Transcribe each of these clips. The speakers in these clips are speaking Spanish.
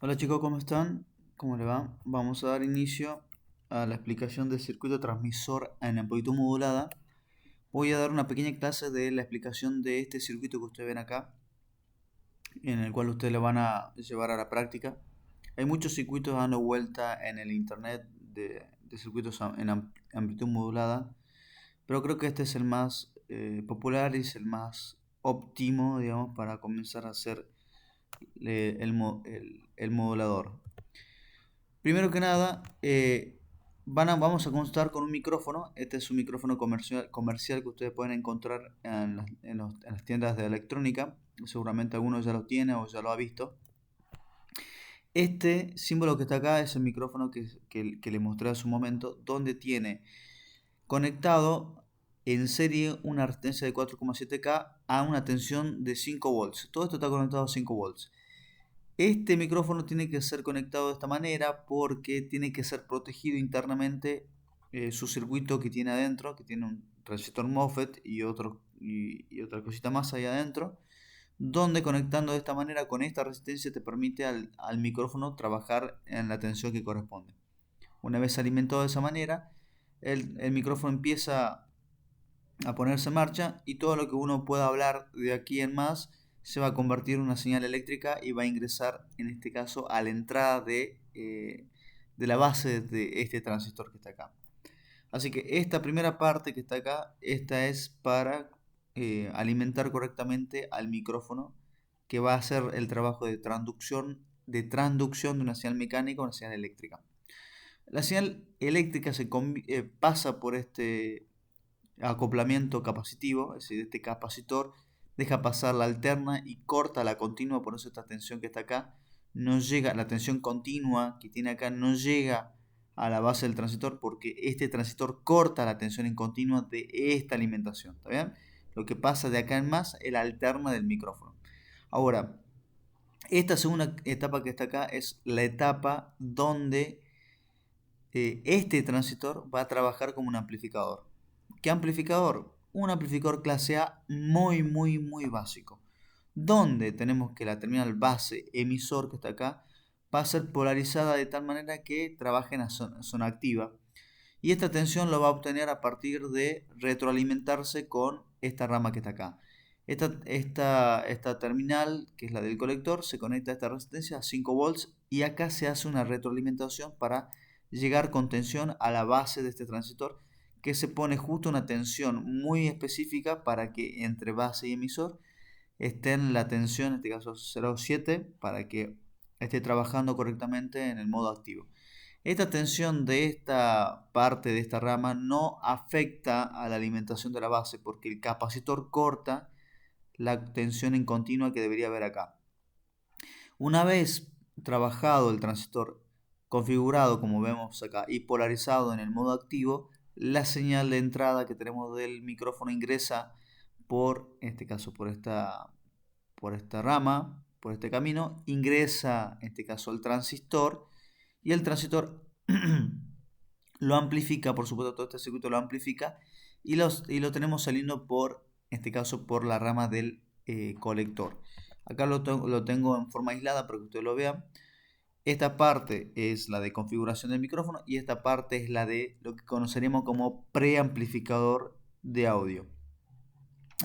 Hola chicos, ¿cómo están? ¿Cómo le va? Vamos a dar inicio a la explicación del circuito transmisor en amplitud modulada. Voy a dar una pequeña clase de la explicación de este circuito que ustedes ven acá, en el cual ustedes lo van a llevar a la práctica. Hay muchos circuitos dando vuelta en el internet de circuitos en amplitud modulada, pero creo que este es el más popular y es el más óptimo, digamos, para comenzar a hacer el modulador. Primero que nada, vamos a constar con un micrófono. Este es un micrófono comercial que ustedes pueden encontrar en las tiendas de electrónica. Seguramente alguno ya lo tiene o ya lo ha visto. Este símbolo que está acá es el micrófono que les mostré hace un momento, donde tiene conectado en serie una resistencia de 4,7K a una tensión de 5 volts. Todo esto está conectado a 5 volts. Este micrófono tiene que ser conectado de esta manera porque tiene que ser protegido internamente su circuito que tiene adentro, que tiene un resistor MOSFET y otra cosita más ahí adentro, donde conectando de esta manera con esta resistencia te permite al micrófono trabajar en la tensión que corresponde. Una vez alimentado de esa manera, el micrófono empieza a ponerse en marcha y todo lo que uno pueda hablar de aquí en más se va a convertir en una señal eléctrica y va a ingresar en este caso a la entrada de la base de este transistor que está acá. Así que esta primera parte que está acá, esta es para alimentar correctamente al micrófono que va a hacer el trabajo de transducción de una señal mecánica a una señal eléctrica. La señal eléctrica pasa por este acoplamiento capacitivo, es decir, este capacitor deja pasar la alterna y corta la continua, por eso esta tensión que está acá no llega, la tensión continua que tiene acá no llega a la base del transistor porque este transistor corta la tensión en continua de esta alimentación, ¿está bien? Lo que pasa de acá en más es la alterna del micrófono. Ahora, esta segunda etapa que está acá es la etapa donde este transistor va a trabajar como un amplificador. ¿Qué amplificador? Un amplificador clase A muy básico. Donde tenemos que la terminal base emisor que está acá va a ser polarizada de tal manera que trabaje en la zona activa. Y esta tensión lo va a obtener a partir de retroalimentarse con esta rama que está acá. Esta terminal, que es la del colector, se conecta a esta resistencia a 5 volts y acá se hace una retroalimentación para llegar con tensión a la base de este transistor, que se pone justo una tensión muy específica para que entre base y emisor esté en la tensión, en este caso 0,7, para que esté trabajando correctamente en el modo activo. Esta tensión de esta parte de esta rama no afecta a la alimentación de la base porque el capacitor corta la tensión en continua que debería haber acá. Una vez trabajado el transistor configurado como vemos acá y polarizado en el modo activo, la señal de entrada que tenemos del micrófono ingresa en este caso por esta rama, por este camino, ingresa en este caso el transistor y el transistor lo amplifica, por supuesto todo este circuito lo amplifica y lo tenemos saliendo en este caso, por la rama del colector. Acá lo tengo en forma aislada para que ustedes lo vean. Esta parte es la de configuración del micrófono y esta parte es la de lo que conoceríamos como preamplificador de audio.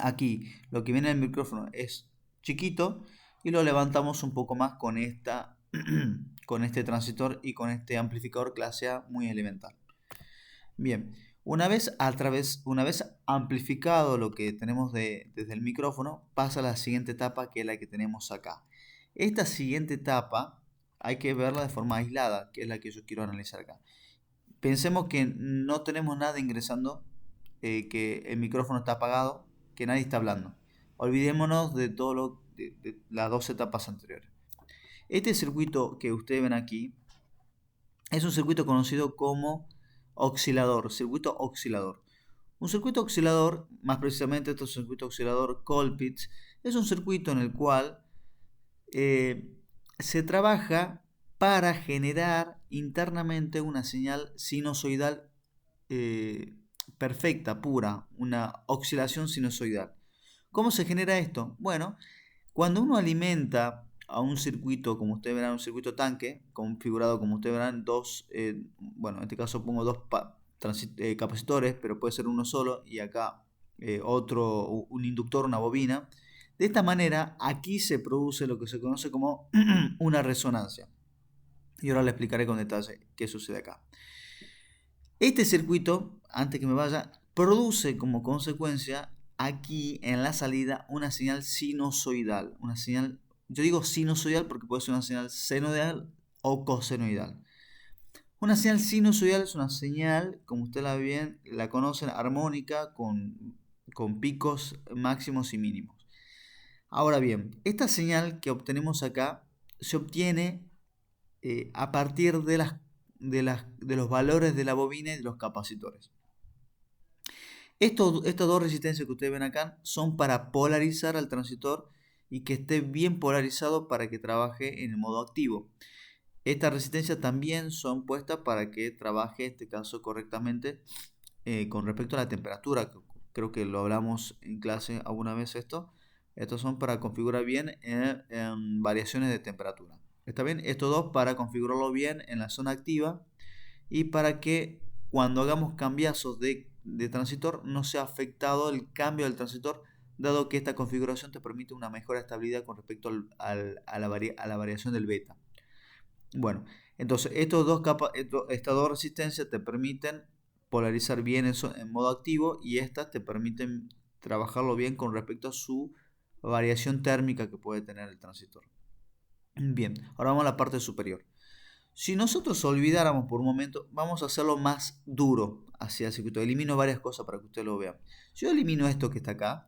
Aquí lo que viene del micrófono es chiquito y lo levantamos un poco más con con este transistor y con este amplificador clase A muy elemental. Bien, una vez amplificado lo que tenemos desde el micrófono, pasa a la siguiente etapa que es la que tenemos acá. Esta siguiente etapa hay que verla de forma aislada, que es la que yo quiero analizar acá. Pensemos que no tenemos nada ingresando, que el micrófono está apagado, que nadie está hablando. Olvidémonos de las dos etapas anteriores. Este circuito que ustedes ven aquí es un circuito conocido como circuito oscilador. Un circuito oscilador, más precisamente este circuito oscilador Colpitts, es un circuito en el cual se trabaja para generar internamente una señal sinusoidal perfecta, pura, una oscilación sinusoidal. ¿Cómo se genera esto? Bueno, cuando uno alimenta a un circuito, como ustedes verán, un circuito tanque, configurado como ustedes verán, bueno, en este caso pongo dos capacitores, pero puede ser uno solo, y acá un inductor, una bobina. De esta manera, aquí se produce lo que se conoce como una resonancia. Y ahora le explicaré con detalle qué sucede acá. Este circuito, antes que me vaya, produce como consecuencia aquí en la salida una señal sinusoidal. Una señal, yo digo sinusoidal porque puede ser una señal senoidal o cosenoidal. Una señal sinusoidal es una señal, como usted la conocen, armónica con picos máximos y mínimos. Ahora bien, esta señal que obtenemos acá se obtiene a partir de los valores de la bobina y de los capacitores. Estas dos resistencias que ustedes ven acá son para polarizar al transistor y que esté bien polarizado para que trabaje en el modo activo. Estas resistencias también son puestas para que trabaje, en este caso, correctamente con respecto a la temperatura. Creo que lo hablamos en clase alguna vez esto. Estos son para configurar bien en variaciones de temperatura. ¿Está bien? Estos dos para configurarlo bien en la zona activa y para que cuando hagamos cambiazos de transitor no sea afectado el cambio del transitor, dado que esta configuración te permite una mejor estabilidad con respecto a la variación del beta. Bueno, entonces estas dos resistencias te permiten polarizar bien eso en modo activo y estas te permiten trabajarlo bien con respecto a su variación térmica que puede tener el transistor. Bien, ahora vamos a la parte superior. Si nosotros olvidáramos por un momento, vamos a hacerlo más duro hacia el circuito. Elimino varias cosas para que ustedes lo vean. Yo elimino esto que está acá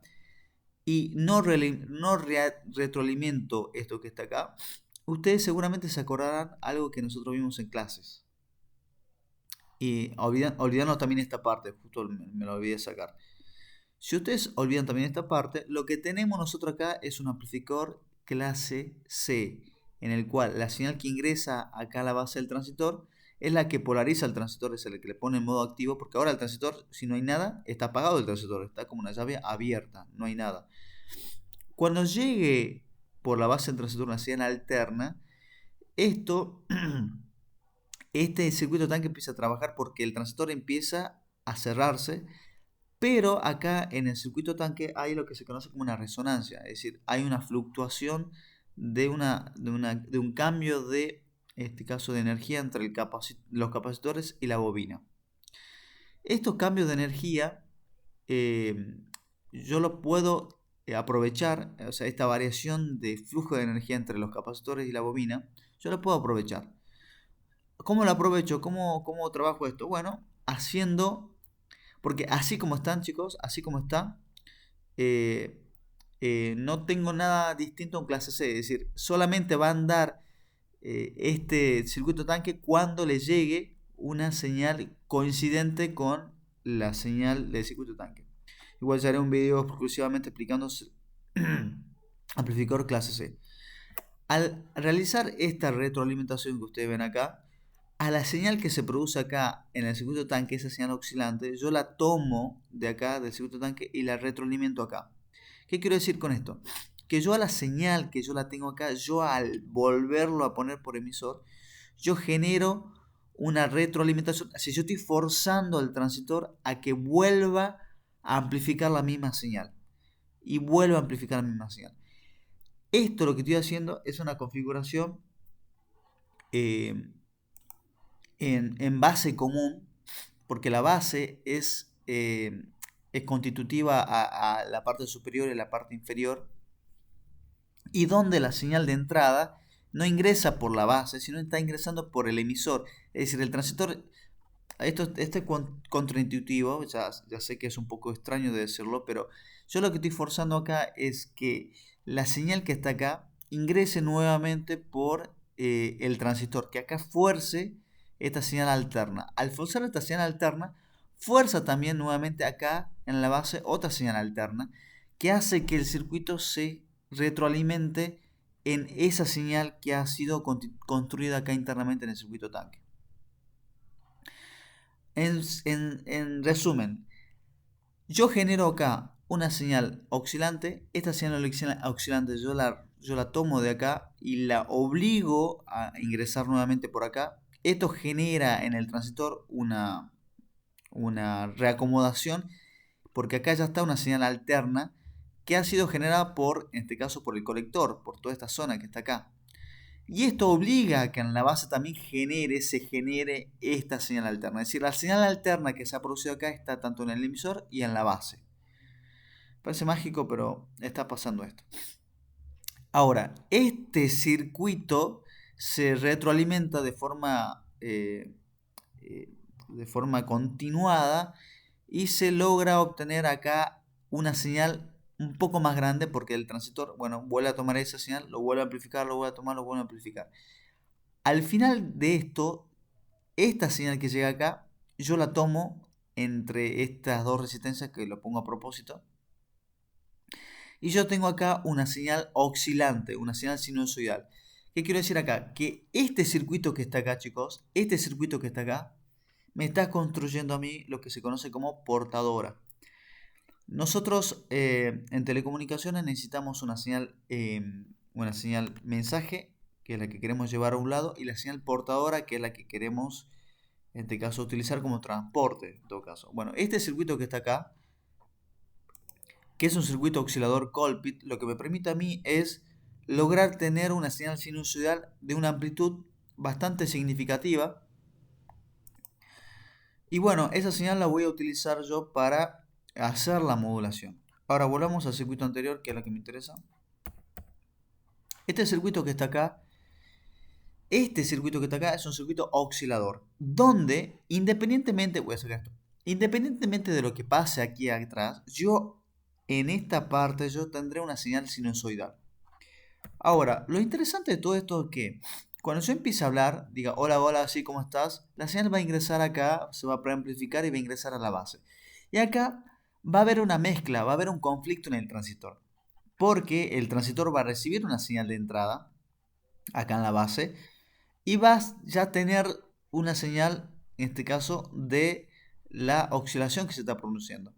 y no retroalimento esto que está acá. Ustedes seguramente se acordarán algo que nosotros vimos en clases. Y olvidando también esta parte, justo me lo olvidé sacar. Si ustedes olvidan también esta parte, lo que tenemos nosotros acá es un amplificador clase C, en el cual la señal que ingresa acá a la base del transistor es la que polariza el transistor, es el que le pone en modo activo, porque ahora el transistor, si no hay nada, está apagado el transistor, está como una llave abierta, no hay nada. Cuando llegue por la base del transistor una señal alterna, este circuito tanque empieza a trabajar porque el transistor empieza a cerrarse, pero acá en el circuito tanque hay lo que se conoce como una resonancia, es decir, hay una fluctuación de un cambio en este caso, de energía entre los capacitores y la bobina. Estos cambios de energía yo lo puedo aprovechar, o sea, esta variación de flujo de energía entre los capacitores y la bobina, yo lo puedo aprovechar. ¿Cómo lo aprovecho? ¿Cómo trabajo esto? Bueno, porque así como están, chicos, así como está, eh, no tengo nada distinto a un clase C, es decir, solamente va a andar este circuito tanque cuando le llegue una señal coincidente con la señal del circuito tanque. Igual ya haré un video exclusivamente explicando amplificador clase C. Al realizar esta retroalimentación que ustedes ven acá, a la señal que se produce acá en el circuito tanque, esa señal oscilante, yo la tomo de acá del circuito tanque y la retroalimento acá. ¿Qué quiero decir con esto? Que yo a la señal que yo la tengo acá, yo al volverlo a poner por emisor, yo genero una retroalimentación. Si yo estoy forzando al transistor a que vuelva a amplificar la misma señal y vuelva a amplificar la misma señal. Esto lo que estoy haciendo es una configuración en base común, porque la base es constitutiva a la parte superior y la parte inferior, y donde la señal de entrada no ingresa por la base, sino está ingresando por el emisor. Es decir, el transistor, esto es contraintuitivo, ya sé que es un poco extraño de decirlo, pero yo lo que estoy forzando acá es que la señal que está acá ingrese nuevamente por el transistor, que acá fuerce esta señal alterna. Al forzar esta señal alterna, fuerza también nuevamente acá en la base otra señal alterna, que hace que el circuito se retroalimente en esa señal que ha sido construida acá internamente en el circuito tanque. En resumen, yo genero acá una señal oscilante. Esta señal oscilante yo la yo la tomo de acá y la obligo a ingresar nuevamente por acá. Esto genera en el transistor una reacomodación porque acá ya está una señal alterna que ha sido generada por, en este caso, por el colector, por toda esta zona que está acá. Y esto obliga a que en la base también se genere esta señal alterna. Es decir, la señal alterna que se ha producido acá está tanto en el emisor y en la base. Parece mágico, pero está pasando esto. Ahora, este circuito se retroalimenta de forma continuada y se logra obtener acá una señal un poco más grande porque el transistor, bueno, vuelve a tomar esa señal, lo vuelve a amplificar, lo vuelve a tomar, lo vuelve a amplificar. Al final de esto, esta señal que llega acá, yo la tomo entre estas dos resistencias que lo pongo a propósito. Y yo tengo acá una señal oscilante, una señal sinusoidal. ¿Qué quiero decir acá? Que este circuito que está acá, chicos, este circuito que está acá, me está construyendo a mí lo que se conoce como portadora. Nosotros en telecomunicaciones necesitamos una señal mensaje, que es la que queremos llevar a un lado, y la señal portadora, que es la que queremos, en este caso, utilizar como transporte, en todo caso. Bueno, este circuito que está acá, que es un circuito oscilador Colpit, lo que me permite a mí es lograr tener una señal sinusoidal de una amplitud bastante significativa. Y bueno, esa señal la voy a utilizar yo para hacer la modulación. Ahora volvamos al circuito anterior, que es lo que me interesa. Este circuito que está acá, es un circuito oscilador, donde independientemente, voy a sacar esto, independientemente de lo que pase aquí atrás, yo en esta parte yo tendré una señal sinusoidal. Ahora, lo interesante de todo esto es que cuando yo empiece a hablar, diga hola, hola, sí, ¿cómo estás? La señal va a ingresar acá, se va a preamplificar y va a ingresar a la base. Y acá va a haber una mezcla, va a haber un conflicto en el transistor. Porque el transistor va a recibir una señal de entrada, acá en la base, y vas ya a tener una señal, en este caso, de la oscilación que se está produciendo.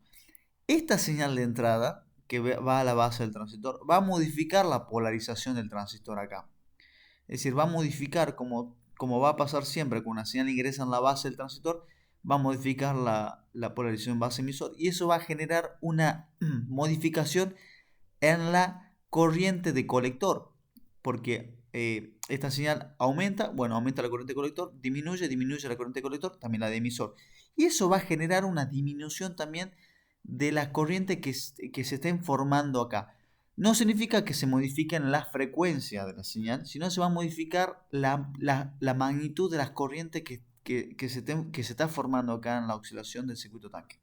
Esta señal de entrada, que va a la base del transistor, va a modificar la polarización del transistor acá. Es decir, va a modificar, como va a pasar siempre, cuando una señal ingresa en la base del transistor, va a modificar la polarización base-emisor y eso va a generar una modificación en la corriente de colector, porque esta señal aumenta, bueno, aumenta la corriente de colector, disminuye la corriente de colector, también la de emisor. Y eso va a generar una disminución también de la corriente que se estén formando acá. No significa que se modifiquen la frecuencia de la señal, sino se va a modificar la magnitud de las corrientes que se está formando acá en la oscilación del circuito tanque.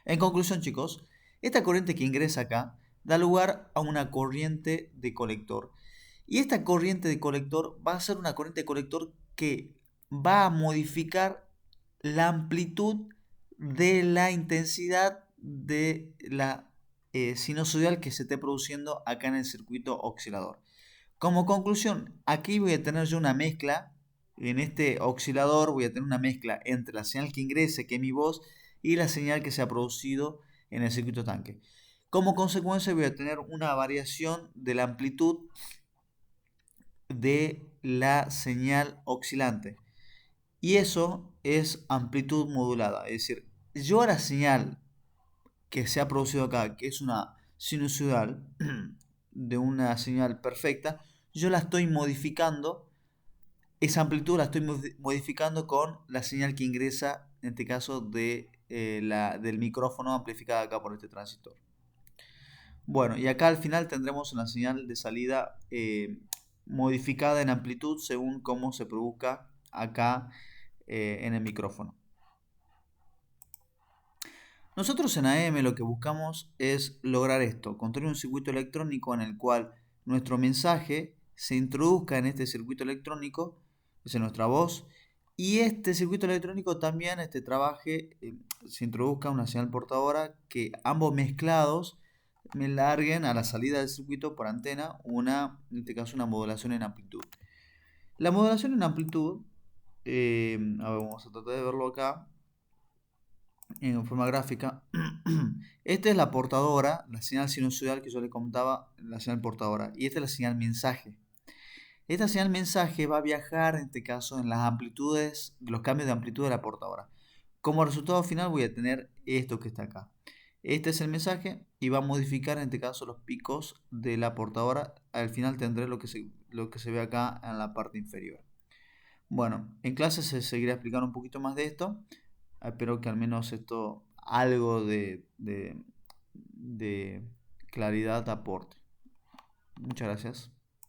En conclusión, chicos, esta corriente que ingresa acá da lugar a una corriente de colector. Y esta corriente de colector va a ser una corriente de colector que va a modificar la amplitud de la intensidad de la sinusoidal que se esté produciendo acá en el circuito oscilador. Como conclusión, aquí voy a tener yo una mezcla, en este oscilador voy a tener una mezcla entre la señal que ingrese, que es mi voz, y la señal que se ha producido en el circuito tanque. Como consecuencia voy a tener una variación de la amplitud de la señal oscilante. Y eso es amplitud modulada. Es decir, yo a la señal que se ha producido acá, que es una sinusoidal de una señal perfecta, yo la estoy modificando, esa amplitud la estoy modificando con la señal que ingresa, en este caso del micrófono amplificada acá por este transistor. Bueno, y acá al final tendremos una señal de salida modificada en amplitud según cómo se produzca acá en el micrófono. Nosotros en AM lo que buscamos es lograr esto, construir un circuito electrónico en el cual nuestro mensaje se introduzca en este circuito electrónico, es nuestra voz, y este circuito electrónico también trabaje, se introduzca una señal portadora que ambos mezclados me larguen a la salida del circuito por antena en este caso una modulación en amplitud. La modulación en amplitud, a ver, vamos a tratar de verlo acá. en forma gráfica. Esta es la portadora, la señal sinusoidal que yo le contaba, la señal portadora. Y esta es la señal mensaje. Esta señal mensaje va a viajar, en este caso, en las amplitudes, los cambios de amplitud de la portadora. Como resultado final voy a tener esto que está acá. Este es el mensaje y va a modificar, en este caso, los picos de la portadora. Al final tendré lo que se ve acá en la parte inferior. Bueno, en clase se seguirá explicando un poquito más de esto. Espero que al menos esto algo de claridad aporte. Muchas gracias.